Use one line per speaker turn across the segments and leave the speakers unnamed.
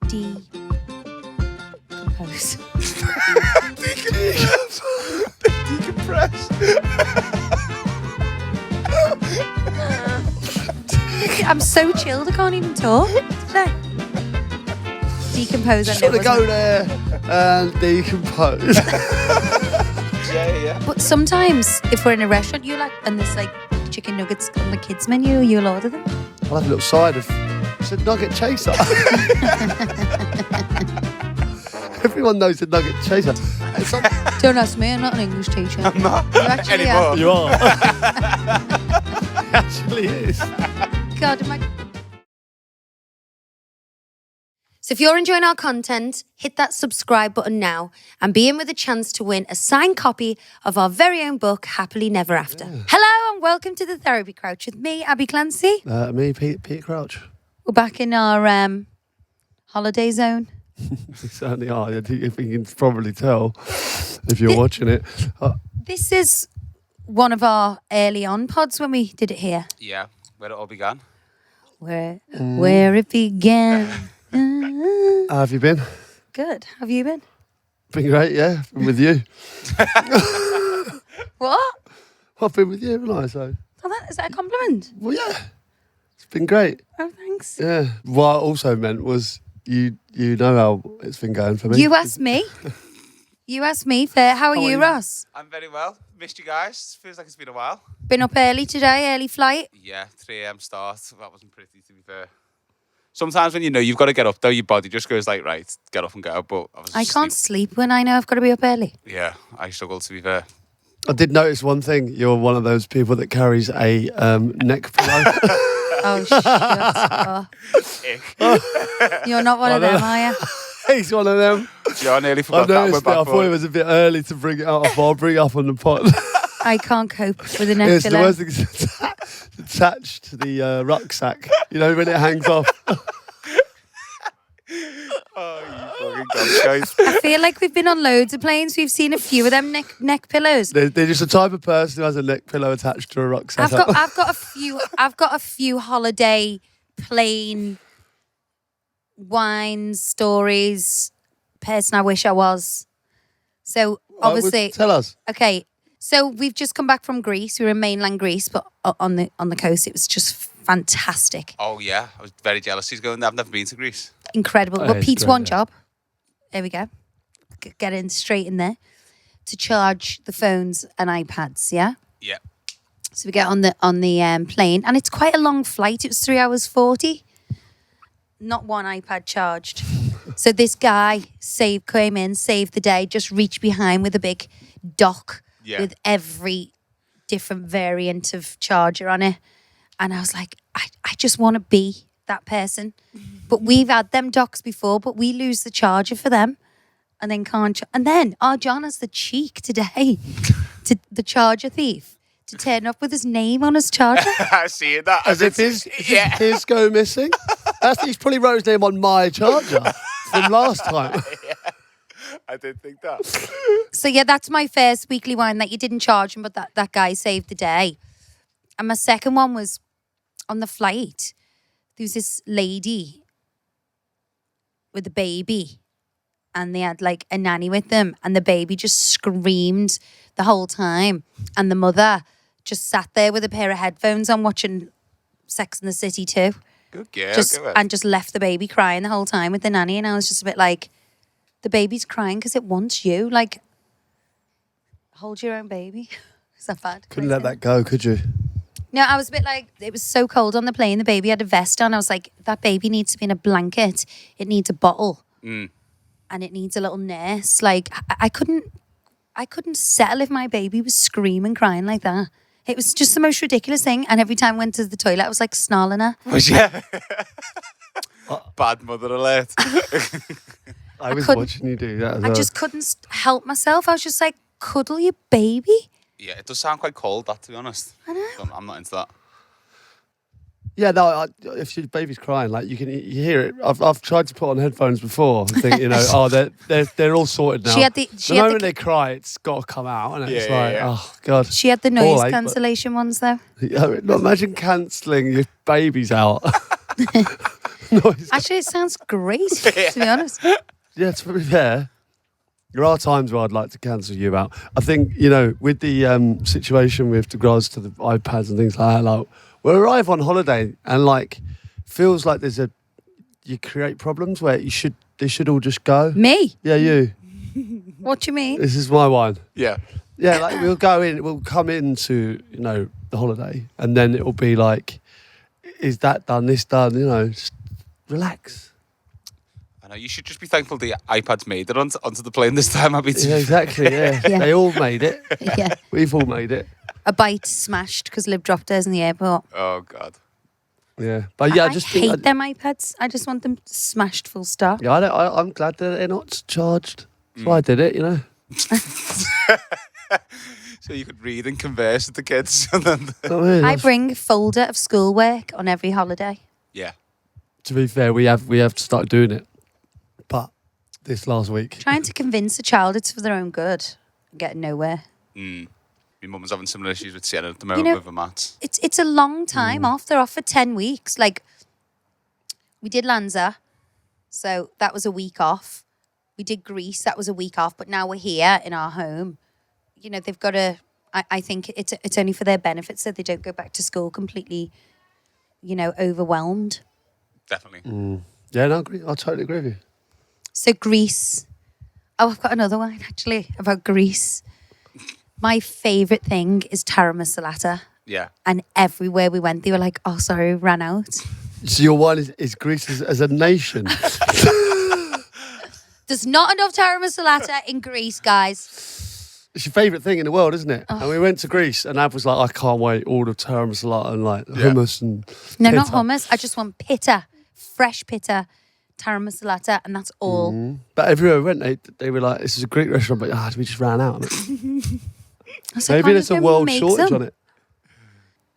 decompose.
Decompress.
I'm so chilled, I can't even talk today. Decompose, I
Just
know.
want to go there and decompose.
Yeah.
But sometimes, if we're in a restaurant, and there's like chicken nuggets on the kids' menu, you'll order them.
I'll have a little side of. It's a Nugget Chaser. Everyone knows the Nugget Chaser.
Don't ask me, I'm not an English teacher.
I'm not
You actually
anymore.
You are. It actually is.
God, So if you're enjoying our content, hit that subscribe button now and be in with a chance to win a signed copy of our very own book, Happily Never After. Yeah. Hello and welcome to the Therapy Crouch with me, Abby Clancy.
Me, Peter Crouch.
We're back in our holiday zone.
We certainly are. I think you can probably tell if you're watching it.
This is one of our early on pods when we did it here.
Yeah, where it all began.
Where it began.
How have you been?
Good. Have you been?
Been great, yeah. Been with you.
What?
I've been with you, haven't I? So.
Oh, is that a compliment?
Well, yeah. It's been great.
Oh, thanks.
Yeah. What I also meant was you know how it's been going for me.
You asked me. You asked me. Fair. How are you, Ross?
I'm very well. Missed you guys. Feels like it's been a while.
Been up early today, early flight.
Yeah, 3 a.m. start. That wasn't pretty, to be fair. Sometimes when you know you've got to get up, though, your body just goes like, right, get up and go. But
I can't sleep when I know I've got to be up early.
Yeah, I struggle, to be fair.
I did notice one thing. You're one of those people that carries a neck pillow.
Oh, shit. You're not one of them, are you?
He's one of them.
Yeah, I nearly
I
forgot that.
noticed it. I thought it was a bit early to bring it out. I'll bring it up on the pod.
I can't cope with a neck
It's the
pillow.
worst thing. It's attached to the rucksack. You know, when it hangs off.
Oh, you fucking ghost, guys.
I feel like we've been on loads of planes. We've seen a few of them neck pillows.
They're just the type of person who has a neck pillow attached to a rucksack.
I've got a few holiday plane wine stories. Person I wish I was. So obviously,
tell us.
Okay, so we've just come back from Greece. We were in mainland Greece, but on the coast, it was just fantastic,
Oh, yeah. I was very jealous he's going there. I've never been to Greece.
incredible.
Oh,
But
it's
Pete's
great,
one
yeah.
job. There we go. Get in straight in there to charge the phones and iPads. Yeah.
Yeah.
So we get on the plane, and it's quite a long flight. It was 3 hours 40. Not one iPad charged. So this guy came in, saved the day, just reached behind with a big dock with every different variant of charger on it. And I was like, I just want to be that person. But we've had them docks before, but we lose the charger for them and then can't. And then our John has the cheek today, to the charger thief, to turn up with his name on his charger.
I see that.
As if his go missing. He's probably wrote his name on my charger from last time.
I did think that.
So yeah, that's my first weekly wine that you didn't charge him, but that guy saved the day. And my second one was on the flight. There was this lady with a baby, and they had like a nanny with them, and the baby just screamed the whole time, and the mother just sat there with a pair of headphones on watching Sex and the City too.
Good girl.
Just left the baby crying the whole time with the nanny, and I was just a bit like, the baby's crying because it wants you. Like, hold your own baby. Is that bad?
Couldn't let that go, could you?
No, I was a bit like, it was so cold on the plane. The baby had a vest on. I was like, that baby needs to be in a blanket. It needs a bottle. And it needs a little nurse. Like, I couldn't settle if my baby was screaming, crying like that. It was just the most ridiculous thing. And every time I went to the toilet, I was like snarling her.
Yeah. Bad mother alert.
I was
couldn't-
watching you do that as
I
well.
just couldn't help myself. I was just like, cuddle your baby.
Yeah, it does sound quite cold, that, to be honest.
I know.
I'm not into that.
Yeah, no. If your baby's crying, like you hear it. I've tried to put on headphones before. And think, they're all sorted now. The moment they cry, it's got to come out, and it's like, oh god.
She had the
All
noise
right,
cancellation ones though.
Imagine cancelling your babies out. noise.
Actually, it sounds great, to be honest.
Yeah, to be fair, there are times where I'd like to cancel you out. I think, with the situation with regards to the iPads and things like that, like, we'll arrive on holiday and, like, feels like you create problems where they should all just go.
Me?
Yeah, you.
What do you mean?
This is my one.
Yeah.
Yeah, like, we'll come into, the holiday, and then it'll be like, is that done, this done, just relax.
I know, you should just be thankful the iPads made it onto the plane this time, Abby.
Yeah, exactly, yeah.
Yeah.
They all made it.
Yeah.
We've all made it.
A bite smashed because Liv dropped hers in the airport.
Oh, God.
Yeah. But yeah,
I
I just
hate
think...
them iPads. I just want them smashed full stop.
Yeah, I'm glad that they're not charged. That's why I did it,
So you could read and converse with the kids. And then
I bring a folder of schoolwork on every holiday.
yeah.
To be fair, we have to start doing it. But this last week...
Trying to convince a child it's for their own good. Getting nowhere.
My mum was having similar issues with Sienna at the moment with her maths.
It's a long time off. They're off for 10 weeks. Like, we did Lanza, so that was a week off. We did Greece, that was a week off. But now we're here in our home. They've got to... I think it's only for their benefit so they don't go back to school completely, overwhelmed.
Definitely.
Yeah, no, I agree. I totally agree with you.
So Greece. Oh, I've got another one, actually, about Greece. My favourite thing is taramasalata.
Yeah.
And everywhere we went, they were like, oh, sorry, we ran out.
So your one is Greece as a nation?
There's not enough taramasalata in Greece, guys.
It's your favourite thing in the world, isn't it? Oh. And we went to Greece and Ab was like, I can't wait, all the taramasalata and like hummus and
No,
pita.
not hummus. I just want pita, fresh pita, taramasalata, and that's all.
But everywhere we went, they were like, this is a Greek restaurant, but we just ran out of it. Maybe there's a world shortage on it.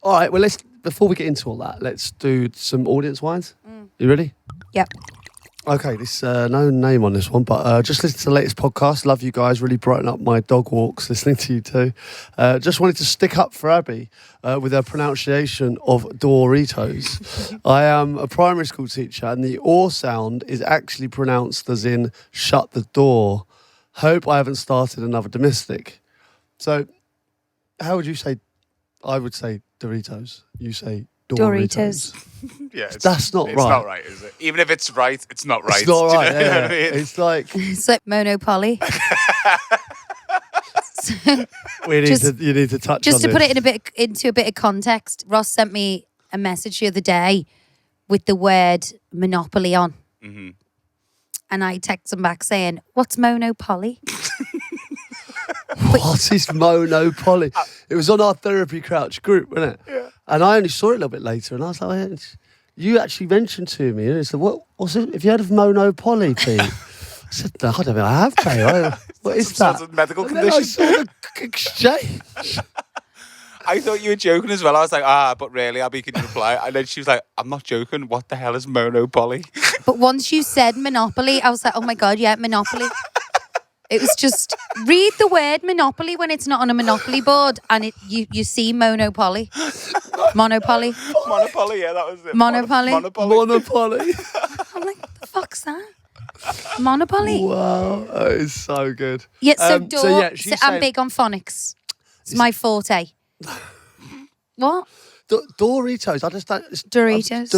All right, well, before we get into all that, let's do some audience wines. You ready?
Yep.
Okay, this no name on this one, but just listen to the latest podcast. Love you guys. Really brighten up my dog walks listening to you too. Just wanted to stick up for Abby with her pronunciation of Doritos. I am a primary school teacher, and the "or" sound is actually pronounced as in "shut the door." Hope I haven't started another domestic. So, how would you say? I would say Doritos. You say Doritos.
Yeah,
that's not right.
It's not right, is it? Even if it's right, it's not right.
It's not right.
You know what I mean?
It's like
Monopoly.
you need to touch
just
on
to
this.
put it into a bit of context. Ross sent me a message the other day with the word Monopoly on, and I texted him back saying, "What's Monopoly?"
What is Monopoly? It was on our therapy crouch group, wasn't it? Yeah. And I only saw it a little bit later, and I was like, you actually mentioned to me, and he said, what's it? Have you heard of Monopoly, Pete? I said, no, I don't think I have, Pete. What is
Some
that?
sort of medical
And then I
condition.
saw the exchange.
I thought you were joking as well. I was like, but really, Abby, can you reply? And then she was like, I'm not joking. What the hell is Monopoly?
But once you said Monopoly, I was like, oh my God, yeah, Monopoly. It was just, read the word Monopoly when it's not on a Monopoly board, and you see Monopoly. Monopoly.
Monopoly, yeah, that was it.
Monopoly.
Monopoly.
I'm like, what the fuck's that? Monopoly.
Wow, that is so good.
Yeah, so, I'm
saying-
big on phonics. It's my forte. What?
Doritos. I just don't.
Doritos.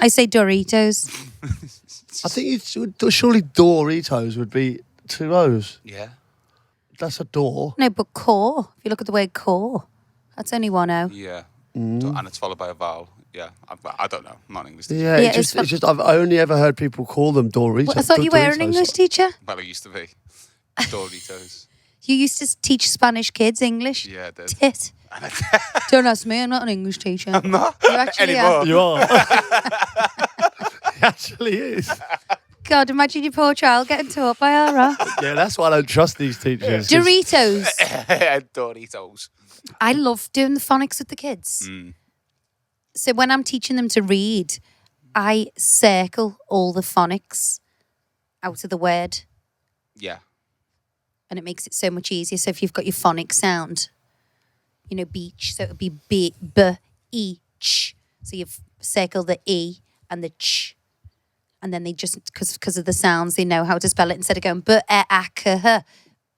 I say Doritos.
I think surely Doritos would be 2 O's.
Yeah.
That's a door.
No, but core. If you look at the word core, that's only 1 O.
Yeah. And it's followed by a vowel. Yeah. I don't know. I'm not an English teacher.
Yeah, it's just I've only ever heard people call them Doritos.
Well, I thought you were an English teacher.
Well, I used to be. Doritos.
You used to teach Spanish kids English.
Yeah, I did.
Tit. Don't ask me. I'm not an English teacher.
I'm not
You actually
anymore.
are.
You are. It actually is.
God, imagine your poor child getting taught by Ara.
Yeah, that's why I don't trust these teachers.
Doritos.
Doritos.
I love doing the phonics with the kids. So when I'm teaching them to read, I circle all the phonics out of the word,
Yeah.
and it makes it so much easier. So if you've got your phonic sound, beach, so it would be b, each. So you've circle the E and the ch. And then they just, because of the sounds, they know how to spell it instead of going B-E-A-K-H.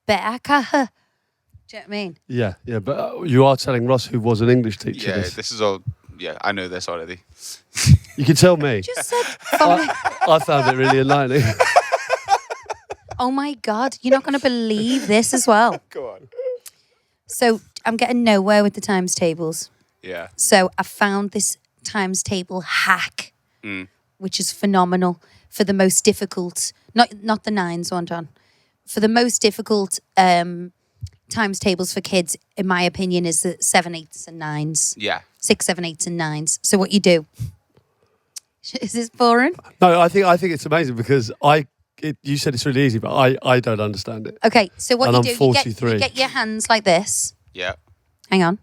B-E-A-K-H. Do you know what I mean?
Yeah, but you are telling Ross, who was an English teacher.
Yeah, this is all. Yeah, I know this already.
You can tell me.
Just said.
I found it really enlightening.
Oh my God, you're not going to believe this as well.
Go on.
So I'm getting nowhere with the times tables.
Yeah.
So I found this times table hack, which is phenomenal for the most difficult, not the nines one, John. For the most difficult times tables for kids, in my opinion, is the 7, 8s and 9s.
Yeah.
6, 7, 8s and 9s. So what you do? Is this boring?
No, I think it's amazing because you said it's really easy, but I don't understand it.
Okay, so what
And
you
I'm
do,
43.
you get your hands like this.
Yeah.
Hang on.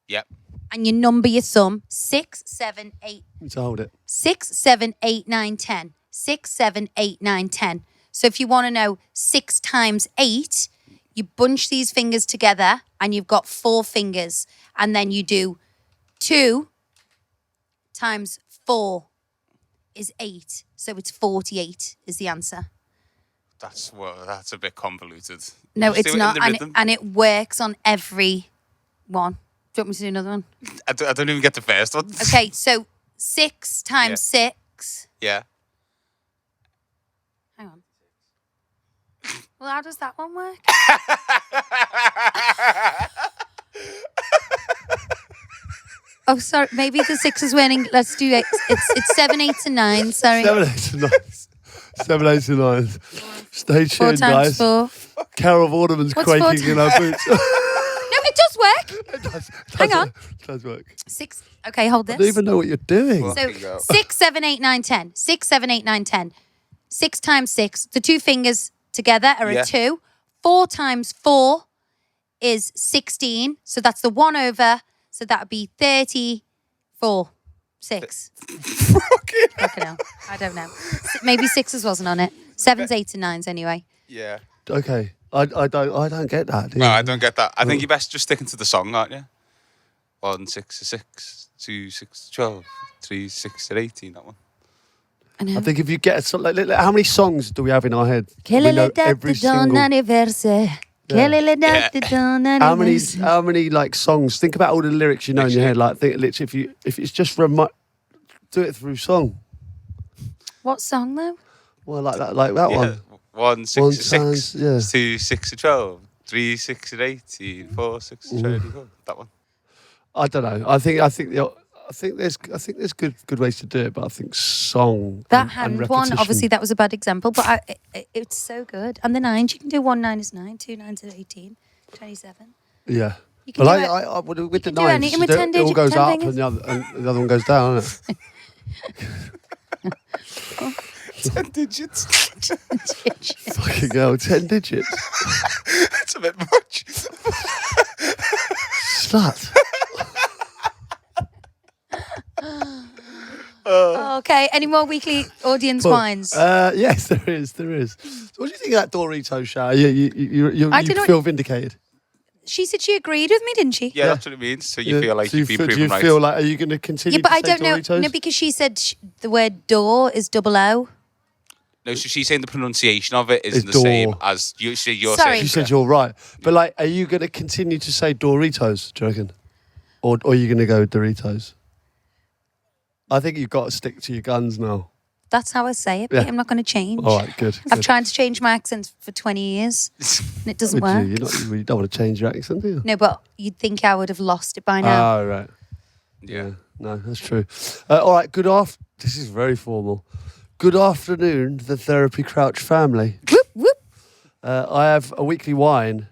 Yep.
And you number your thumb 6, 7, 8.
To hold it.
6, 7, 8, 9, 10. 6, 7, 8, 9, 10. So if you want to know 6 times 8, you bunch these fingers together and you've got 4 fingers. And then you do 2 times 4 is 8. So it's 48 is the answer.
That's a bit convoluted.
No,
Just
it's
do it in
not.
the
And
rhythm.
it works on every one. Do you want me to do another one?
I don't even get the first one.
Okay, so 6 times 6.
Yeah.
Hang on. Well, how does that one work? Oh, sorry. Maybe the 6 is winning. Let's do it. It's 7, 8, and 9. Sorry.
7, 8 and 9. 7, 8 and 9. Stay
4
tuned,
times
guys.
4.
Carol Vorderman's
What's 4
quaking in her boots.
No, it does work.
It does.
Hang on.
It does work.
6. Okay, hold
I
this.
don't even know what you're doing.
So
Fucking hell.
6, 7, 8, 9, 10. 6, 7, 8, 9, 10. 6 times 6. The 2 fingers together are
Yeah.
a 2. 4 times 4 is 16. So that's the 1 over. So that would be 34. 6. Fucking hell. I don't know. Maybe 6s wasn't on it. 7s, 8s, and 9s anyway.
Yeah.
Okay. I don't get that. Do you?
No, I don't get that. I think you're best just sticking to the song, aren't you? 1, 6 is 6. 2, 6 is 12. 3, 6 is 18. That one.
I know.
I think if you get how many songs do we have in our head? We know every single. How many like songs? Think about all the lyrics you know in your head. Like think literally if it's just do it through song.
What song though?
Well, like that
Yeah.
one.
1, 6 is 6.
Times, yeah.
2, 6 is 12. 3, 6 is 18. 4, 6 is 24. That one.
I don't know. I think there's good ways to do it, but I think song.
That
and
hand one,
repetition.
obviously that was a bad example, but it's so good. And the 9s, you can do 1 9 is 9, 2 9s is 18, 27.
Yeah.
You can
But
do
I with the
can do
nines,
anything with 10
it all goes
10
up
fingers.
and the other one goes down, isn't it?
10 digits.
Fucking hell, 10 digits.
That's a bit much.
Slut.
Okay, any more weekly audience whines?
Yes, there is. So what do you think of that Doritos shower? You
I don't know.
feel vindicated?
She said she agreed with me, didn't she?
Yeah, that's what it means. So you feel like
So
you've been
do
proven
you
right.
feel like, are you going to continue
Yeah, but
to
I
say
don't know.
Doritos?
No, because she said the word door is double O.
No, so she's saying the pronunciation of it isn't
It's
the
door.
same as you're
Sorry.
saying.
She said you're right. But like, are you going to continue to say Doritos, do you reckon? Or are you going to go Doritos? I think you've got to stick to your guns now.
That's how I say it.
Yeah.
I'm not going to change.
All right, good.
I've tried to change my accent for 20 years and it doesn't work.
You don't want to change your accent, do you?
No, but you'd think I would have lost it by now.
Oh, right.
Yeah.
No, that's true. All right, this is very formal. Good afternoon, the Therapy Crouch family.
Whoop, whoop.
I have a weekly whine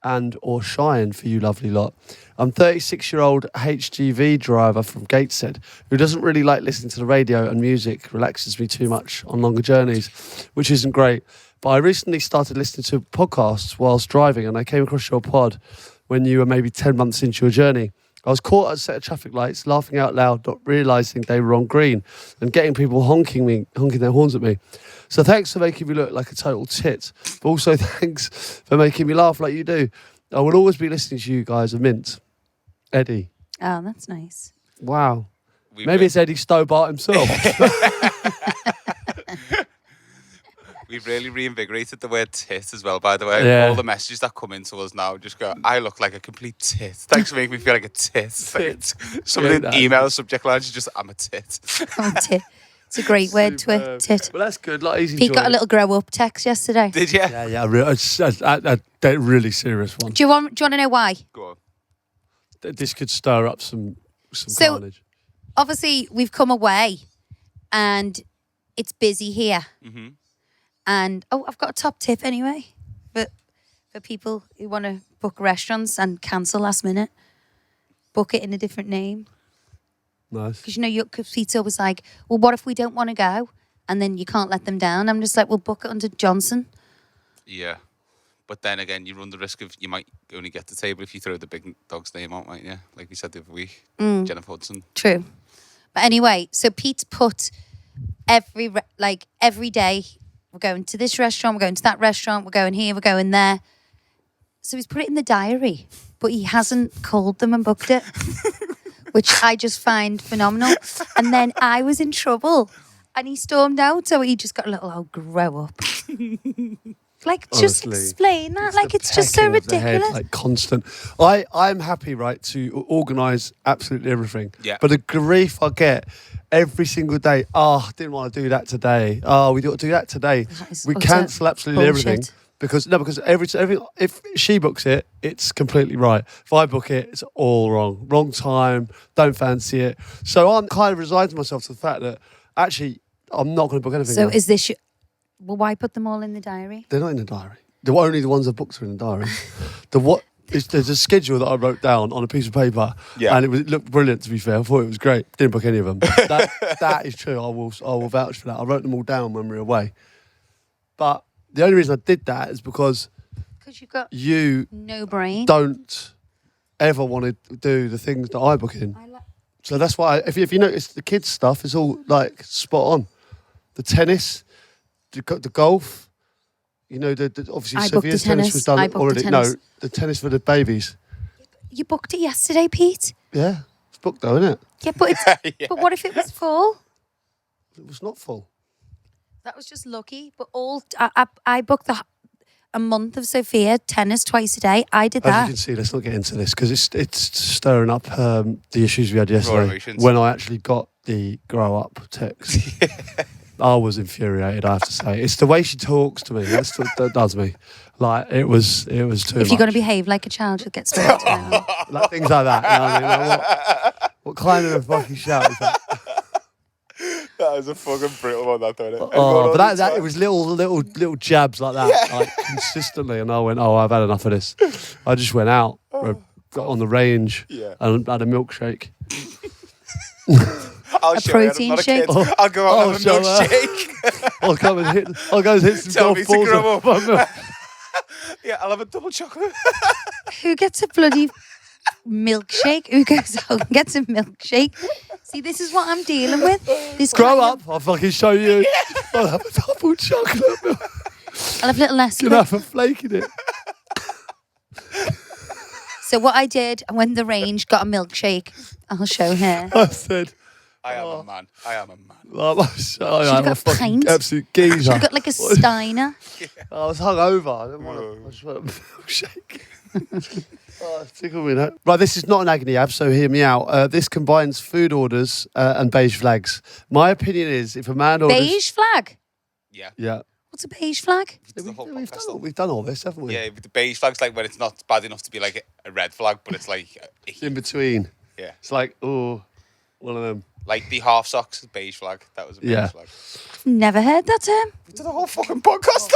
and or shine for you lovely lot. I'm 36-year-old HGV driver from Gateshead who doesn't really like listening to the radio, and music relaxes me too much on longer journeys, which isn't great. But I recently started listening to podcasts whilst driving, and I came across your pod when you were maybe 10 months into your journey. I was caught at a set of traffic lights, laughing out loud, not realising they were on green, and getting people honking their horns at me. So thanks for making me look like a total tit, but also thanks for making me laugh like you do. I will always be listening to you guys, a mint. Eddie.
Oh, that's nice.
Wow. Maybe it's Eddie Stobart himself.
We've really reinvigorated the word tit as well, by the way.
Yeah.
All the messages that come into us now just go, I look like a complete tit. Thanks for making me feel like a tit. Some of the email subject lines are just, I'm a tit.
I'm a tit. It's a great word, tit.
Well, that's good. Like, easy.
Pete got a little grow up text yesterday.
Did you?
Yeah. A really serious one.
Do you want to know why?
Go on.
This could stir up some carnage.
Obviously, we've come away and it's busy here.
Mm-hmm.
And, I've got a top tip anyway. But for people who want to book restaurants and cancel last minute, book it in a different name.
Nice.
Because Pete's always like, well, what if we don't want to go? And then you can't let them down. I'm just like, well, book it under Johnson.
Yeah. But then again, you run the risk of you might only get the table if you throw the big dog's name out, mightn't you? Like we said the other week. Jennifer Hudson.
True. But anyway, so Pete's put every day, we're going to this restaurant, we're going to that restaurant, we're going here, we're going there. So he's put it in the diary, but he hasn't called them and booked it, which I just find phenomenal. And then I was in trouble and he stormed out. So he just got a little, grow up. Like, honestly, just explain that. Like, it's just so ridiculous.
Head, like, constant. I'm happy, right, to organise absolutely everything.
Yeah.
But the grief I get every single day, didn't want to do that today. We got to do that today. We cancel absolutely everything. Because every if she books it, it's completely right. If I book it, it's all wrong. Wrong time, don't fancy it. So I'm kind of resigning myself to the fact that actually I'm not going to book anything.
So is this... Well, why put them all in the diary?
They're not in the diary. Only the ones I booked are in the diary. There's a schedule that I wrote down on a piece of paper, and it looked brilliant. To be fair, I thought it was great. Didn't book any of them. That is true. I will vouch for that. I wrote them all down when we were away. But the only reason I did that is because you
no brain.
Don't ever want to do the things that I book in. So that's why if you notice the kids stuff is all like spot on. The tennis. The golf, obviously Sophia's tennis was done already. No, the tennis for the babies.
You booked it yesterday, Pete.
Yeah, it's booked though, isn't it?
Yeah, but but what if it was full?
It was not full.
That was just lucky. But I booked a month of Sophia tennis twice a day. I did that.
As you can see, let's not get into this because it's stirring up the issues we had yesterday when I actually got the grow up text. I was infuriated, I have to say. It's the way she talks to me. That does me. Like, it was too much.
If you're going to behave like a child, you'll get spoiled.
Like things like that. You know what I mean? Like, what kind of a fucking shout is that?
That is a fucking brutal one, that, don't it?
But that it was little jabs like that, like consistently. And I went, I've had enough of this. I just went out, got on the range, and had a milkshake.
I'll
a protein shake.
I'll go out and have a milkshake.
I'll go and hit some golf balls.
Yeah, I'll have a double chocolate.
Who gets a bloody milkshake? Who goes out and gets a milkshake? See, this is what I'm dealing with. This
grow up. I'll fucking show you. I'll have a double chocolate.
I'll have a little less.
You'll have a flake in it.
So what I did, I went to the range, got a milkshake. I'll show her.
I said...
I am a man.
Should have got a pint.
Absolute geezer.
Should have got like a Steiner.
I was hungover. I just want a milkshake. Tickle me that. Right, this is not an agony ab, so hear me out. This combines food orders and beige flags. My opinion is if a man orders...
Beige flag?
Yeah.
What's a beige flag?
We've done all this, haven't we?
Yeah, but the beige flag's like when it's not bad enough to be like a red flag, but it's like...
in between.
Yeah.
It's like, one of them.
Like the half socks, beige flag. That was a beige flag.
Never heard that term.
We did a whole fucking podcast.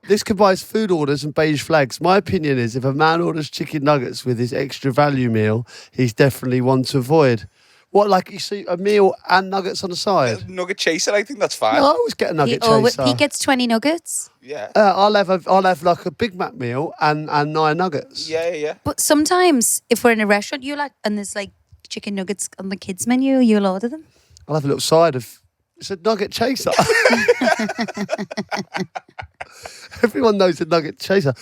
This combines food orders and beige flags. My opinion is if a man orders chicken nuggets with his extra value meal, he's definitely one to avoid. What, like you see a meal and nuggets on the side?
Nugget chaser, I think that's fine.
No, I always get a nugget chaser.
He gets 20 nuggets.
Yeah.
I'll have like a Big Mac meal and 9 nuggets.
Yeah.
But sometimes if we're in a restaurant, and there's like chicken nuggets on the kids menu, you'll order them.
I'll have a little side of... It's a nugget chaser. Everyone knows a nugget chaser.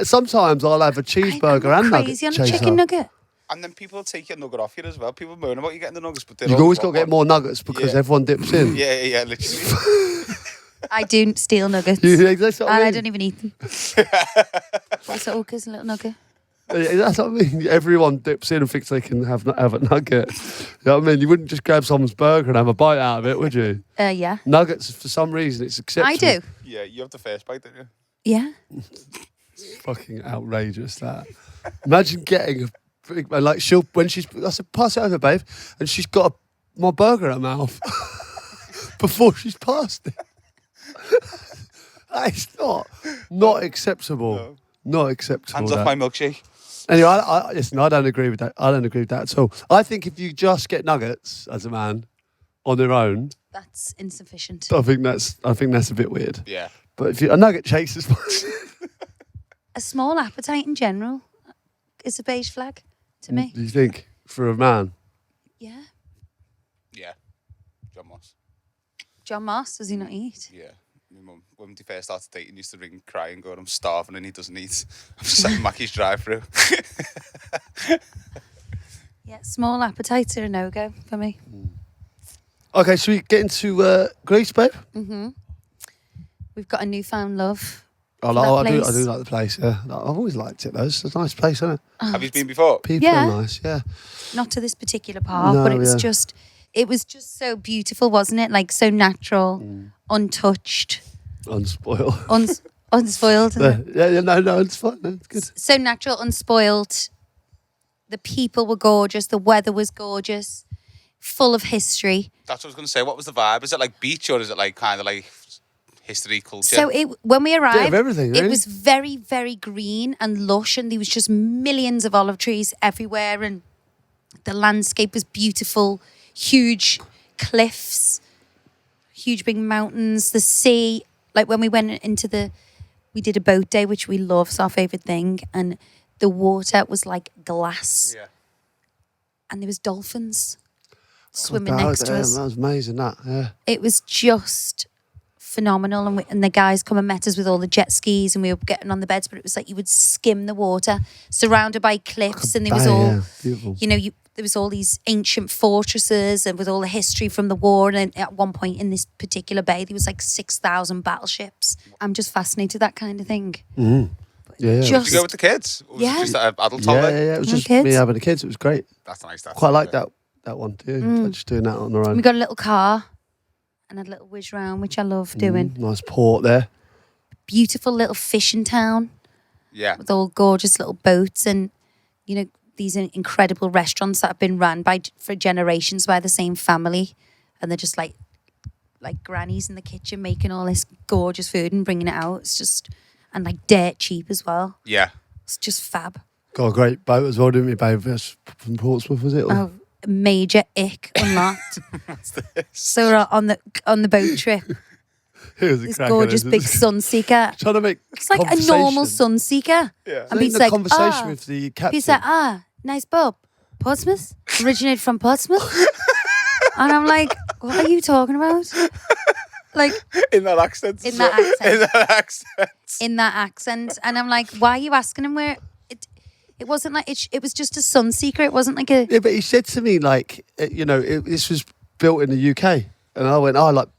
Sometimes I'll have a cheeseburger and nugget chaser.
Crazy on a chicken nugget.
And then people take your nugget off you as well. People moan about you getting the nuggets, but
you've always got to get more nuggets because everyone dips in.
Yeah, literally.
I do steal nuggets.
That's what I mean.
I don't even eat them. What's it, a little nugget?
That's what I mean. Everyone dips in and thinks they can have a nugget. You know what I mean? You wouldn't just grab someone's burger and have a bite out of it, would you?
Yeah.
Nuggets, for some reason, it's acceptable.
I do.
Yeah, you have the first bite, don't you?
Yeah.
It's fucking outrageous, that. Imagine getting a big, like, I said, pass it over, babe, and she's got my burger in her mouth before she's passed it. That is not acceptable.
No.
Not acceptable.
Hands off my milkshake.
Anyway, listen, I don't agree with that. I don't agree with that at all. I think if you just get nuggets as a man on their own,
that's insufficient.
I think that's a bit weird.
Yeah.
But if you're a nugget chaser,
a small appetite in general is a beige flag to me.
Do you think for a man?
Yeah.
Yeah. John Moss.
John Moss, does he not eat?
Yeah. My mum, when we first started dating, used to ring crying, going, I'm starving, and he doesn't eat. I'm just at Mackey's drive-through.
Yeah, small appetites are a no-go for me.
Okay, should we get into Greece, babe?
Mm-hmm. We've got a newfound love.
I do like the place, yeah. I've always liked it, though. It's a nice place, isn't it?
Have you been before?
People are nice, yeah.
Not to this particular part, but it was just so beautiful, wasn't it? Like, so natural, untouched.
Unspoiled.
Unspoiled.
No, it's fine. No, it's good.
So natural, unspoiled. The people were gorgeous. The weather was gorgeous. Full of history.
That's what I was going to say. What was the vibe? Is it like beach or is it like kind of like history, culture?
So when we arrived,
everything, really.
It was very, very green and lush, and there was just millions of olive trees everywhere, and the landscape was beautiful. Huge cliffs, huge big mountains, the sea. Like when we went we did a boat day, which we love, it's our favourite thing, and the water was like glass.
Yeah.
And there was dolphins swimming next to us.
That was amazing, yeah.
It was just phenomenal, and the guys come and met us with all the jet skis, and we were getting on the beds, but it was like you would skim the water, surrounded by cliffs, and there was all,
beautiful.
There was all these ancient fortresses and with all the history from the war. And at one point in this particular bay, there was like 6,000 battleships. I'm just fascinated with that kind of thing.
Mm. Yeah.
Did you go with the kids? Or was it just adult holiday?
Yeah. It was just me having the kids. It was great.
That's nice.
Quite like that one too. Just doing that on their own.
We got a little car and a little whiz round, which I love doing.
Nice port there.
Beautiful little fishing town.
Yeah.
With all gorgeous little boats and, these incredible restaurants that have been run for generations by the same family, and they're just like grannies in the kitchen making all this gorgeous food and bringing it out. It's just, and like dirt cheap as well.
Yeah,
it's just fab.
Got a great boat as well, didn't we, babe? That's from Portsmouth, was it?
Oh, major ick unlocked. So we're on the boat trip. This gorgeous big Sunseeker.
Trying to make
it's like a normal Sunseeker.
Yeah.
And Pete's like,
conversation with the captain.
Pete's like, nice boat. Portsmouth? Originated from Portsmouth? And I'm like, what are you talking about? Like
in that accent.
In that accent. And I'm like, why are you asking him where it wasn't like it was just a Sunseeker. It wasn't like a.
Yeah, but he said to me like, this was built in the UK, and I went, but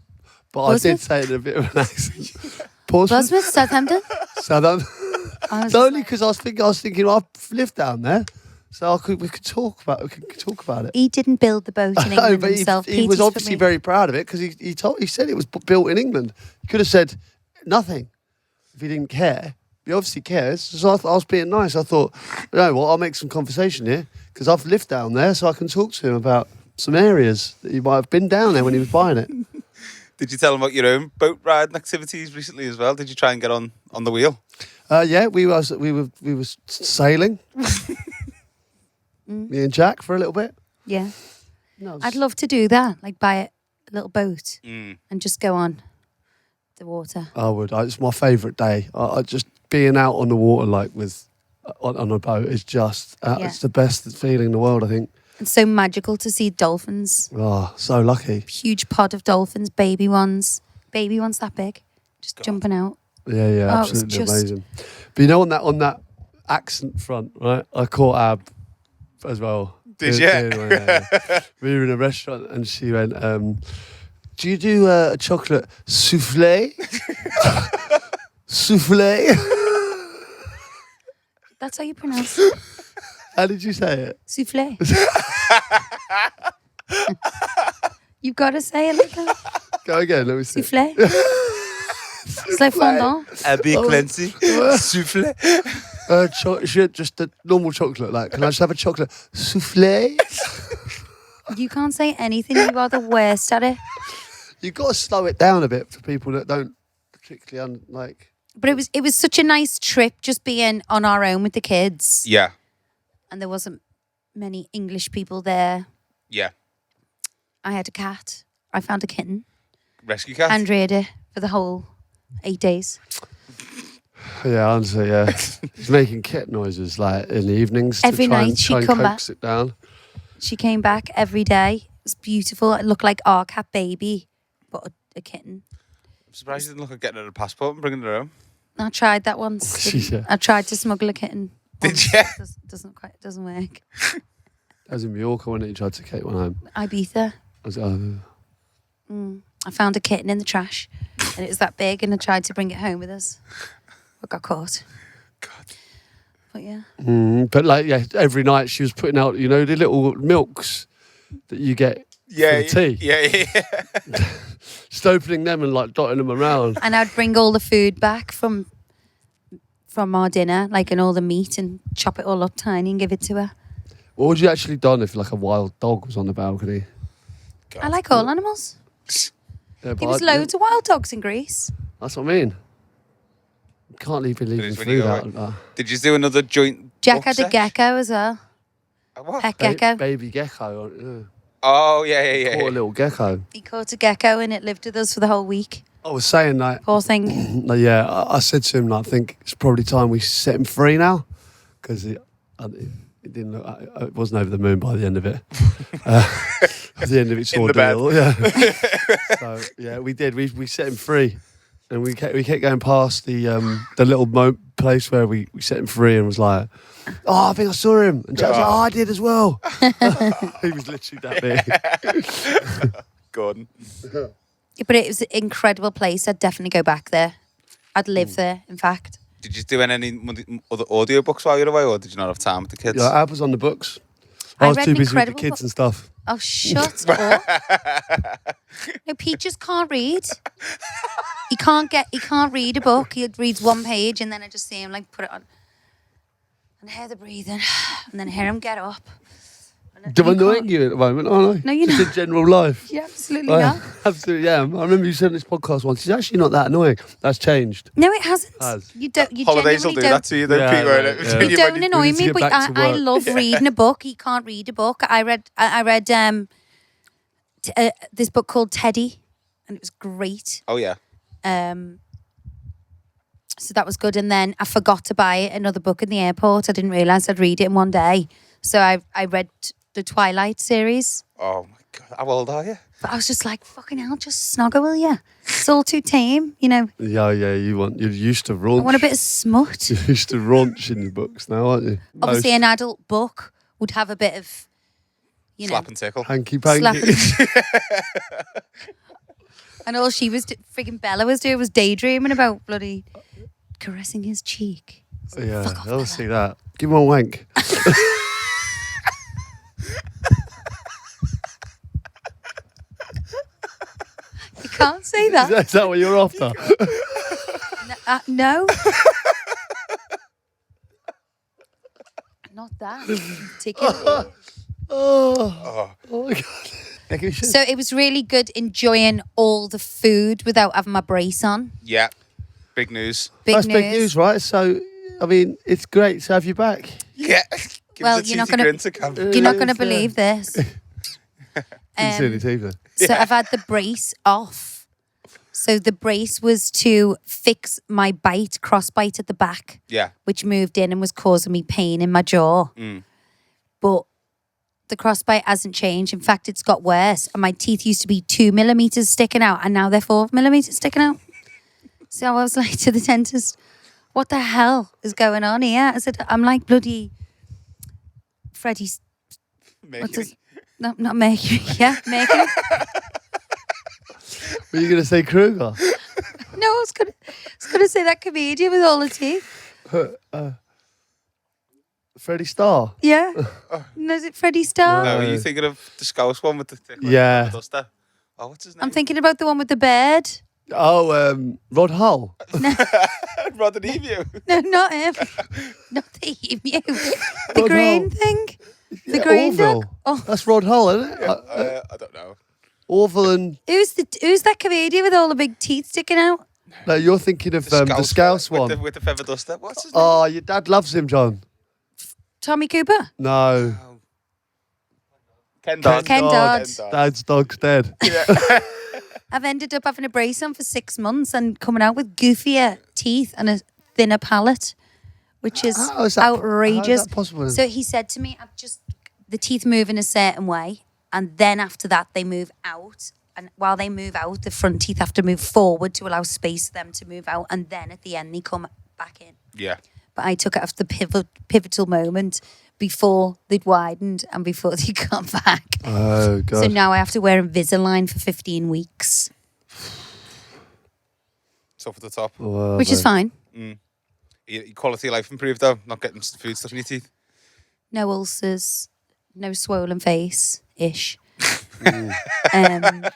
Portsmouth? I did say it in a bit of an accent.
Portsmouth, Southampton.
It's only because I was thinking, I've lived down there, so we could talk about it.
He didn't build the boat in England
but
himself.
He was obviously very proud of it because he said it was built in England. He could have said nothing if he didn't care. He obviously cares. So I was being nice. I thought, you know what, I'll make some conversation here because I've lived down there, so I can talk to him about some areas that he might have been down there when he was buying it.
Did you tell him about your own boat riding activities recently as well? Did you try and get on the wheel?
Yeah, we were sailing. Me and Jack for a little bit.
Yeah. I'd love to do that, like buy a little boat and just go on the water.
I would. It's my favourite day. I just being out on the water like on a boat is just it's the best feeling in the world, I think.
It's so magical to see dolphins.
Oh, so lucky.
Huge pod of dolphins, baby ones that big, just jumping out.
Yeah, absolutely amazing. But on that accent front, right? I caught Ab as well.
Did you?
Yeah. We were in a restaurant and she went, do you do a chocolate souffle? Souffle?
That's how you pronounce it.
How did you say it?
Souffle. You've got to say it like that.
Go again, let me see.
Souffle. It's like fondant.
Abby Clancy. Souffle.
Just a normal chocolate. Like, can I just have a chocolate souffle?
You can't say anything. You are the worst at it.
You've got to slow it down a bit for people that don't particularly like.
But it was such a nice trip just being on our own with the kids.
Yeah.
And there wasn't many English people there.
Yeah.
I had a cat. I found a kitten.
Rescue cat?
And reared it for the whole 8 days.
Yeah, honestly, yeah. She's making cat noises like in the evenings.
Every
to try
night
and,
she'd
try and
come
coax
back.
it down.
She came back every day. It was beautiful. It looked like our cat baby, but a kitten.
I'm surprised you didn't look at getting her a passport and bringing her home.
I tried that once.
Yeah.
I tried to smuggle a kitten.
Did you?
Doesn't work.
That was in Mallorca when you tried to take one home.
Ibiza.
I was
I found a kitten in the trash, and it was that big, and I tried to bring it home with us. I got caught.
God.
But yeah.
But like, yeah, every night she was putting out, the little milks that you get for the tea.
Yeah.
Just opening them and like dotting them around.
And I'd bring all the food back from our dinner, like, and all the meat, and chop it all up tiny and give it to her.
What would you actually done if like a wild dog was on the balcony?
God.
I like all animals.
Yeah,
There was loads of wild dogs in Greece.
That's what I mean. You can't even leave
It is
them
when you
food
go
out.
away.
Like
Did you do another joint?
Jack
book
had a
sesh?
gecko as well.
What?
Pet gecko.
Baby gecko.
Oh, yeah.
Poor little gecko.
He caught a gecko and it lived with us for the whole week.
I was saying like,
Poor thing.
yeah, I said to him, like, I think it's probably time we set him free now, because it didn't look. It wasn't over the moon by the end of it. At the end of its
In the
ordeal, yeah. So yeah, we did. We set him free, and we kept going past the little place where we set him free, and was like, "Oh, I think I saw him," and Jack was like, "Oh, I did as well." He was literally that big.
Gordon.
But it was an incredible place. I'd definitely go back there. I'd live there, in fact.
Did you do any other audiobooks while you were away, or did you not have time with the kids?
Yeah, Ab was on the books.
I
I was
read
too
an
busy with the
incredible
kids and stuff.
Oh, shut up. No, Pete just can't read. He can't read a book. He reads one page and then I just see him like put it on. And hear the breathing. And then hear him get up.
Do I annoying you at the moment? Oh, no.
No, you're
Just
not.
in general life.
Yeah, absolutely not.
Absolutely, yeah. I remember you said on this podcast once, it's actually not that annoying. That's changed.
No, it hasn't.
Has.
You don't. You
Holidays will do
genuinely
that to you, though,
Yeah,
Pete, won't
yeah,
it?
yeah.
You don't
we
annoy
need to
me,
get
but
back to
I
work.
love reading a book. He can't read a book. I read this book called Teddy, and it was great.
Oh, yeah.
So that was good. And then I forgot to buy another book in the airport. I didn't realise I'd read it in one day. So I read the Twilight series.
Oh, my God. How old are you?
But I was just like, fucking hell, just snuggle, will you? It's all too tame,
Yeah, you're used to raunch.
I want a bit of smut.
You're used to raunch in your books now, aren't you?
Obviously, an adult book would have a bit of,
Slap and tickle.
Hanky panky.
And all she was, frigging Bella was doing was daydreaming about bloody caressing his cheek.
Yeah,
Fuck off,
I'll see that. Give him a wank.
You can't say that.
Is that what you're after?
No. Not that. Particularly.
Oh my God.
So it was really good enjoying all the food without having my brace on.
Yeah. Big news.
That's big news, right? So, I mean, it's great to have you back.
Yeah.
Well, you're not going to believe this.
Didn't see any teeth then.
So I've had the brace off. So the brace was to fix my crossbite at the back.
Yeah.
Which moved in and was causing me pain in my jaw. But the crossbite hasn't changed. In fact, it's got worse. And my teeth used to be 2 millimeters sticking out, and now they're 4 millimeters sticking out. So I was like to the dentist, what the hell is going on here? I said, I'm like bloody Freddie
Mercury.
No, not Mercury. Yeah, Mercury.
Were you going to say Kruger?
No, I was gonna say that comedian with all the teeth.
Freddie Starr?
Yeah. No, is it Freddie Starr?
No, are you thinking of the Scouse one with the thick duster? Oh, what's his name?
I'm thinking about the one with the bird.
Oh, Rod Hull.
Rod and Emu.
No, not him. Not the emu. The green thing. The green
Orville.
dog. Oh.
That's Rod Hull, isn't it?
I don't know.
Orville and...
Who's that comedian with all the big teeth sticking out?
No, you're thinking of the Scouse one.
With the feather duster. What's his name?
Oh, your dad loves him, John.
Tommy Cooper?
No.
Ken Dodd.
Ken Dodd.
Dad's dog's dead.
Yeah.
I've ended up having a brace on for 6 months and coming out with goofier teeth and a thinner palate, which is outrageous.
How is that possible?
So he said to me, the teeth move in a certain way, and then after that they move out. And while they move out, the front teeth have to move forward to allow space for them to move out, and then at the end they come back in.
Yeah.
But I took it after the pivotal moment before they'd widened and before they come back.
Oh, God.
So now I have to wear Invisalign for 15 weeks.
Top at the top.
Which is fine.
Your quality of life improved, though? Not getting food stuck in your teeth?
No ulcers, no swollen face-ish. I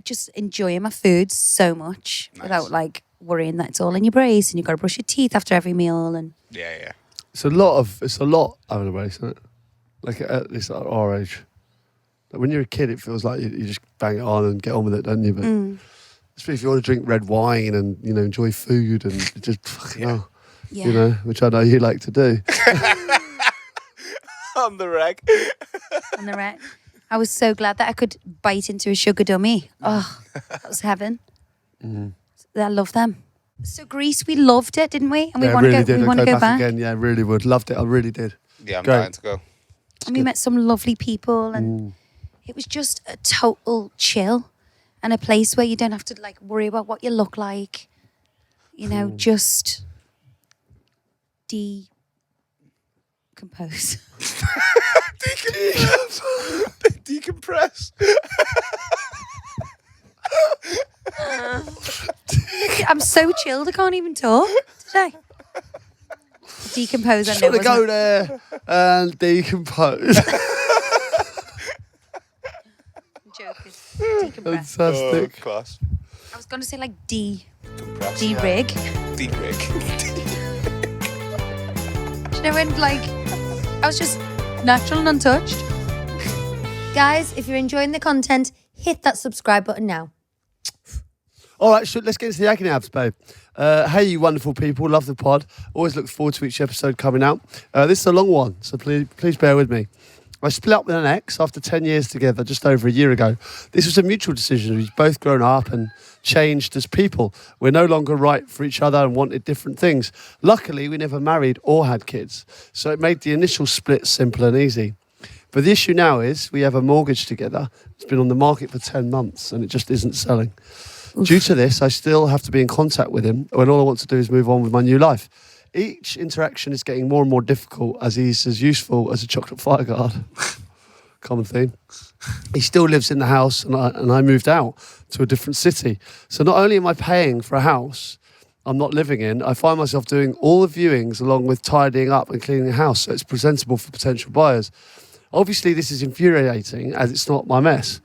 just enjoy my food so much without like worrying that it's all in your brace and you've got to brush your teeth after every meal. And
Yeah.
It's a lot having a brace, isn't it? Like at least at our age. Like when you're a kid, it feels like you just bang it on and get on with it, don't you? But especially if you want to drink red wine and enjoy food and just fucking hell, which I know you like to do.
On the reg.
on the rack. I was so glad that I could bite into a sugar dummy. Oh, that was heaven. I love them. So Greece, we loved it, didn't we? And we want to go. We want to go back
again. Yeah, really would. Loved it. I really did.
Yeah, I'm dying to go.
And we met some lovely people, and it was just a total chill and a place where you don't have to like worry about what you look like. Just decompose.
Decompress.
I'm so chilled, I can't even talk today. Decompose, I know.
Just want to go there and decompose.
I'm joking. Decompress.
Fantastic.
Class.
I was going to say like D-rig.
D-rig.
Do you know when like I was just natural and untouched? Guys, if you're enjoying the content, hit that subscribe button now.
All right, let's get into the Agony Abs, babe. Hey, you wonderful people. Love the pod. Always look forward to each episode coming out. This is a long one, so please bear with me. I split up with an ex after 10 years together just over a year ago. This was a mutual decision. We've both grown up and changed as people. We're no longer right for each other and wanted different things. Luckily, we never married or had kids, so it made the initial split simple and easy. But the issue now is we have a mortgage together. It's been on the market for 10 months and it just isn't selling. Oof. Due to this, I still have to be in contact with him when all I want to do is move on with my new life. Each interaction is getting more and more difficult as he's as useful as a chocolate fireguard. Common theme. He still lives in the house and I moved out to a different city. So not only am I paying for a house I'm not living in, I find myself doing all the viewings along with tidying up and cleaning the house so it's presentable for potential buyers. Obviously, this is infuriating as it's not my mess.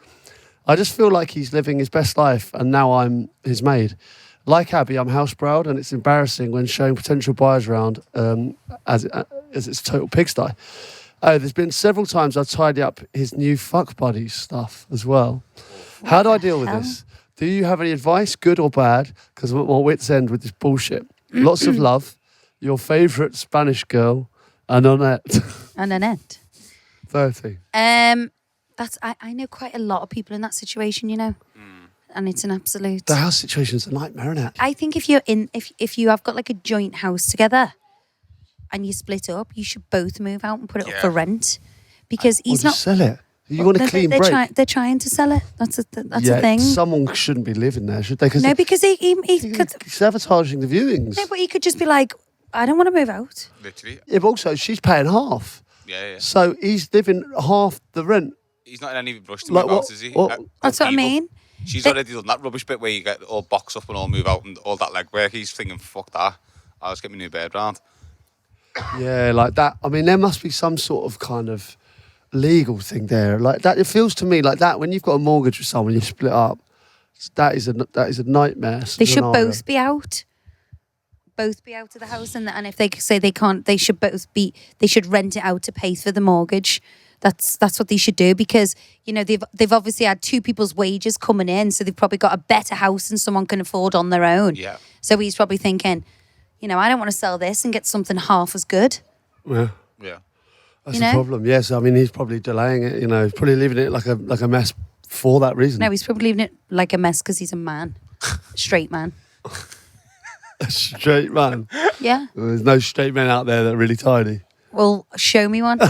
I just feel like he's living his best life and now I'm his maid. Like Abby, I'm house proud and it's embarrassing when showing potential buyers around as it's a total pigsty. Oh, there's been several times I've tidied up his new fuck buddy stuff as well. How do I deal with this? Do you have any advice, good or bad? Because I'm at my wit's end with this bullshit. Lots of love. Your favourite Spanish girl, Annette.
Annette.
30.
I know quite a lot of people in that situation, and it's an absolute.
The house situation's a nightmare, isn't it?
I think if you have got like a joint house together, and you split up, you should both move out and put it up for rent, because he's not.
Sell it. You want a clean break.
They're trying to sell it. That's a thing.
Someone shouldn't be living there, should they?
No, because he could.
Sabotaging the viewings.
No, but he could just be like, I don't want to move out.
Literally.
Yeah, but also she's paying half.
Yeah.
So he's living half the rent.
He's not in any rush to move out, is he?
That's what I mean.
She's already done that rubbish bit where you get all boxed up and all move out and all that legwork. He's thinking, fuck that. I'll just get my new bed round.
Yeah, like that. I mean, there must be some sort of kind of legal thing there. Like that, it feels to me like that when you've got a mortgage with someone, you split up. That is a nightmare.
They should both be out. Both be out of the house, and if they say they can't, they should both be. They should rent it out to pay for the mortgage. That's what they should do, because they've obviously had two people's wages coming in, so they've probably got a better house than someone can afford on their own.
Yeah.
So he's probably thinking, I don't want to sell this and get something half as good.
Yeah.
Yeah.
That's the problem. Yes, I mean he's probably delaying it. He's probably leaving it like a mess for that reason.
No, he's probably leaving it like a mess because he's a man, straight man.
A straight man.
Yeah.
Well, there's no straight men out there that are really tidy.
Well, show me one.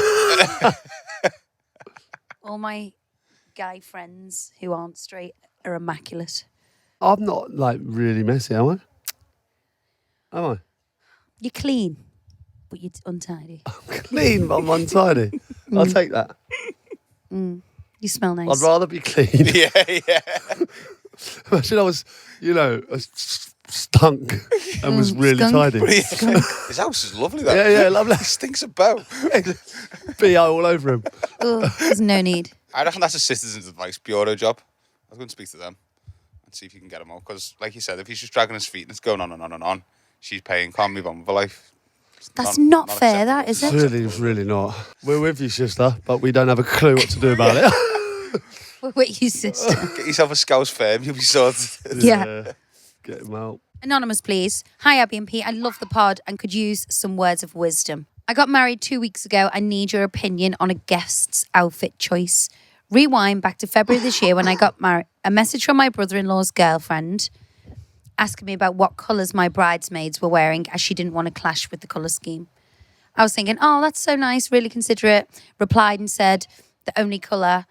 All my guy friends who aren't straight are immaculate.
I'm not like really messy, am I? Am I?
You're clean, but you're untidy.
I'm clean, but I'm untidy. I'll take that.
You smell nice.
I'd rather be clean.
Yeah.
Imagine I was, stunk and was really
skunk.
tidy.
His house is lovely, though.
Yeah, lovely.
He stinks of bow.
BO all over him.
Oh, there's no need.
I reckon that's a Citizens Advice Bureau job. I was going to speak to them and see if you can get him out. Because, like you said, if he's just dragging his feet and it's going on and on and on, she's paying, can't move on with her life.
That's not fair, that, is it?
It's really not. We're with you, sister, but we don't have a clue what to do about it.
We're with you, sister.
Get yourself a Scouse firm, you'll be sorted.
Yeah.
Get him out.
Anonymous, please. Hi, Abbey and Pete. I love the pod and could use some words of wisdom. I got married 2 weeks ago. I need your opinion on a guest's outfit choice. Rewind back to February this year when I got married. A message from my brother-in-law's girlfriend asking me about what colours my bridesmaids were wearing, as she didn't want to clash with the colour scheme. I was thinking, oh, that's so nice, really considerate. Replied and said the only colour,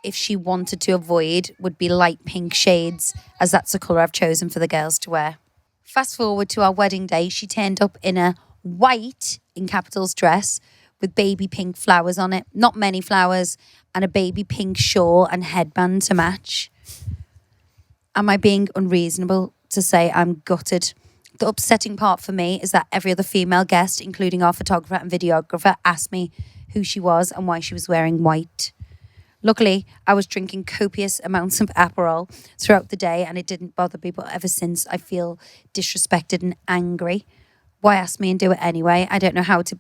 if she wanted to avoid, would be light pink shades, as that's the colour I've chosen for the girls to wear. Fast forward to our wedding day, she turned up in a white, in capitals, dress with baby pink flowers on it, not many flowers, and a baby pink shawl and headband to match. Am I being unreasonable to say I'm gutted? The upsetting part for me is that every other female guest, including our photographer and videographer, asked me who she was and why she was wearing white. Luckily, I was drinking copious amounts of Aperol throughout the day and it didn't bother me, but ever since I feel disrespected and angry. Why ask me and do it anyway? I don't know how to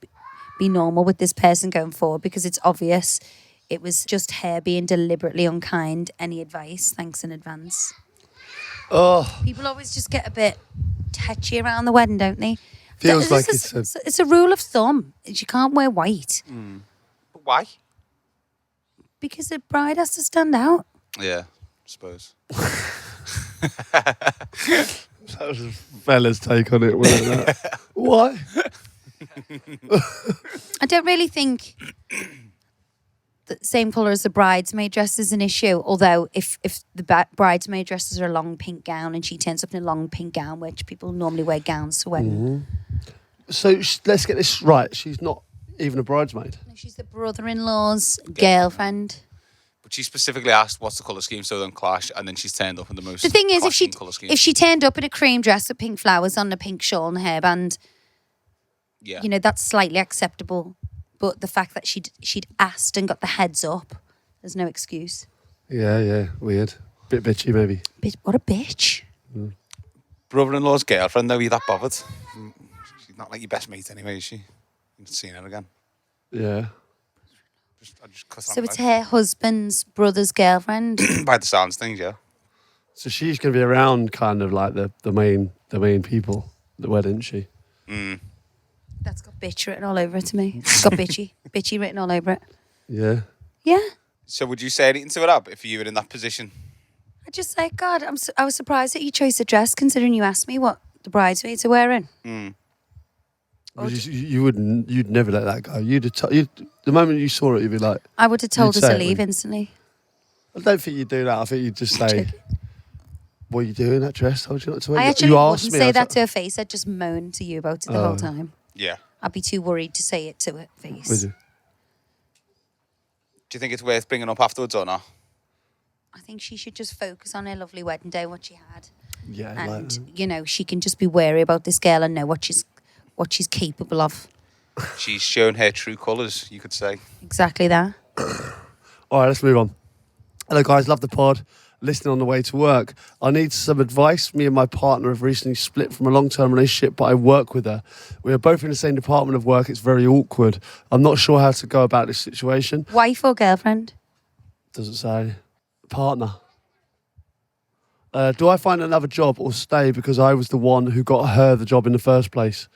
be normal with this person going forward because it's obvious it was just her being deliberately unkind. Any advice? Thanks in advance.
Oh,
People always just get a bit touchy around the wedding, don't they?
feels like
It's a rule of thumb. You can't wear white.
But why?
Because the bride has to stand out.
Yeah, I suppose.
That was a fella's take on it, wasn't it? Why?
I don't really think the same colour as the bridesmaid dress is an issue. Although if the bridesmaid dresses are a long pink gown and she turns up in a long pink gown, which people normally wear gowns for wedding.
So let's get this right. She's not even a bridesmaid.
No, she's the brother-in-law's girlfriend.
But she specifically asked what's the colour scheme so they don't clash, and then she's turned up in the most
The thing is,
colour scheme.
if she turned up in a cream dress with pink flowers on, a pink shawl and hairband,
yeah.
that's slightly acceptable. But the fact that she'd asked and got the heads up, there's no excuse.
Yeah, weird. Bit bitchy, maybe.
What a bitch.
Brother-in-law's girlfriend, though, are you that bothered? She's not like your best mate anyway, is she? You've seen her again.
Yeah.
I just cut
So it's her husband's brother's girlfriend.
by the sounds things, yeah.
So she's going to be around kind of like the main people at the wedding, isn't she?
That's got bitch written all over it to me. It's got bitchy written all over it.
Yeah.
Yeah.
So would you say anything to her up if you were in that position?
I just say, God, I was surprised that you chose the dress, considering you asked me what the bridesmaids are wearing.
You'd never let that go. The moment you saw it, you'd be like...
I would have told her to leave instantly.
I don't think you'd do that. I think you'd just say, what are you doing in that dress? Told you not to wear it.
I actually
you
wouldn't
asked me,
say that to her face. I'd just moan to you about it the whole time.
Yeah.
I'd be too worried to say it to her face.
Would you?
you think it's worth bringing up afterwards or not?
I think she should just focus on her lovely wedding day, what she had.
Yeah,
and you know, she can just be wary about this girl and know what she's capable of.
She's shown her true colours, you could say.
Exactly that.
All right, let's move on. Hello, guys. Love the pod. Listening on the way to work. I need some advice. Me and my partner have recently split from a long-term relationship, but I work with her. We are both in the same department of work. It's very awkward. I'm not sure how to go about this situation.
Wife or girlfriend?
Doesn't say. Partner. Do I find another job or stay because I was the one who got her the job in the first place?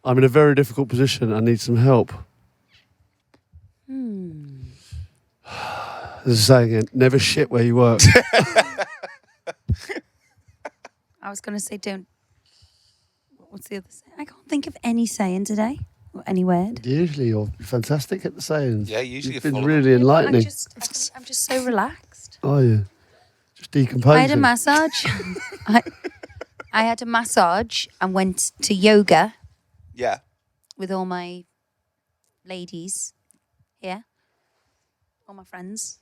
I'm in a very difficult position. I need some help. There's a saying it, never shit where you work.
I was going to say don't. What's the other saying? I can't think of any saying today or any word.
Usually you're fantastic at the sayings.
Yeah, usually
You've
you're
been
full
really enlightening.
I'm just so relaxed.
Oh, yeah. Just decomposing.
I had a massage. I had a massage and went to yoga.
Yeah.
With all my ladies here. All my friends.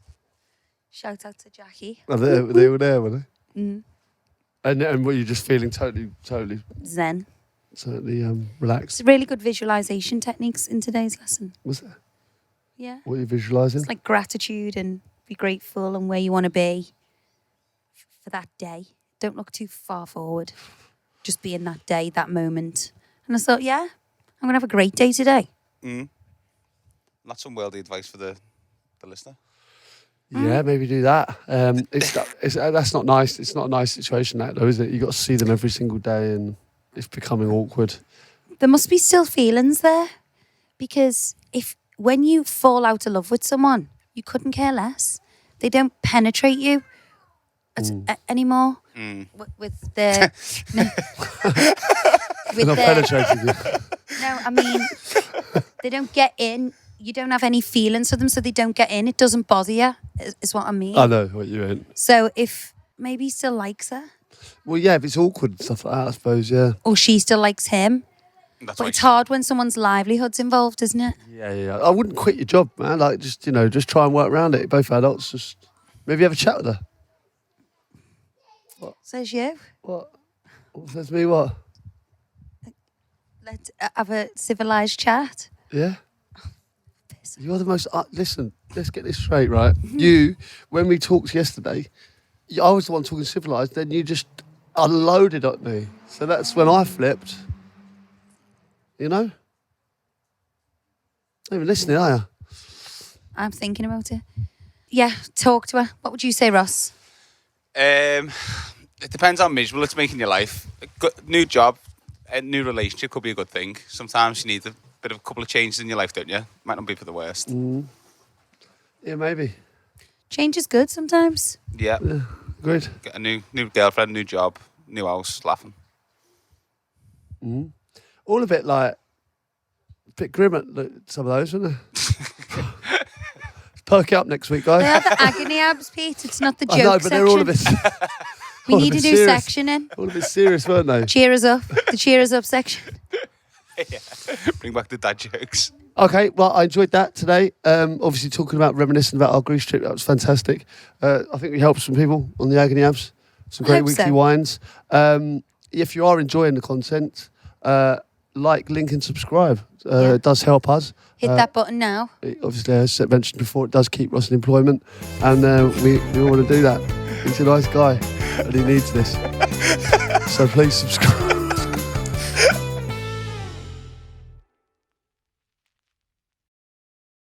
Shout out to Jackie.
Oh, they were there, were they?
Mm.
And were you just feeling totally
Zen.
relaxed?
It's really good visualization techniques in today's lesson.
Was there?
Yeah.
What are you visualising?
It's like gratitude and be grateful and where you want to be for that day. Don't look too far forward. Just be in that day, that moment. And I thought, yeah, I'm going to have a great day today.
That's some worldly advice for the listener.
Yeah, maybe do that. That's not nice. It's not a nice situation, that though, is it? You got to see them every single day, and it's becoming awkward.
There must be still feelings there, because when you fall out of love with someone, you couldn't care less. They don't penetrate you anymore with their.
They're not penetrating you.
No, I mean they don't get in. You don't have any feelings for them, so they don't get in. It doesn't bother you, is what I mean.
I know what you mean.
So if maybe he still likes her.
Well, yeah, if it's awkward and stuff like that, I suppose, yeah.
Or she still likes him.
But
it's hard when someone's livelihood's involved, isn't it?
Yeah. I wouldn't quit your job, man. Like, just try and work around it. Both adults, just maybe have a chat with her.
What? Says you.
What says me what?
Let's have a civilised chat.
Yeah. You're the most... listen, let's get this straight, right? You, when we talked yesterday, I was the one talking civilised, then you just unloaded at me. So that's when I flipped. You know? Not even listening, are you?
I'm thinking about it. Yeah, talk to her. What would you say, Ross?
It depends how miserable it's making your life. A new job, a new relationship could be a good thing. Sometimes you need a bit of a couple of changes in your life, don't you? Might not be for the worst.
Yeah, maybe.
Change is good sometimes.
Yeah.
Good.
Get a new girlfriend, new job, new house, laughing.
All of it like a bit grim at some of those, isn't it? Perk it up next week, guys.
They are the agony abs, Pete. It's not the joke
I know, but
section.
they're all of it.
We need a new section in.
All a bit serious, weren't they?
Cheer us up. The cheer us up section.
Yeah. Bring back the dad jokes.
Okay, well, I enjoyed that today. Obviously, talking about reminiscing about our Greece trip, that was fantastic. I think we helped some people on the Agony Abs. Some great weekly wines. If you are enjoying the content, like, link, and subscribe. It does help us.
Hit that button now.
Obviously, as I mentioned before, it does keep Ross in employment, and we all want to do that. He's a nice guy, and he needs this. So please subscribe.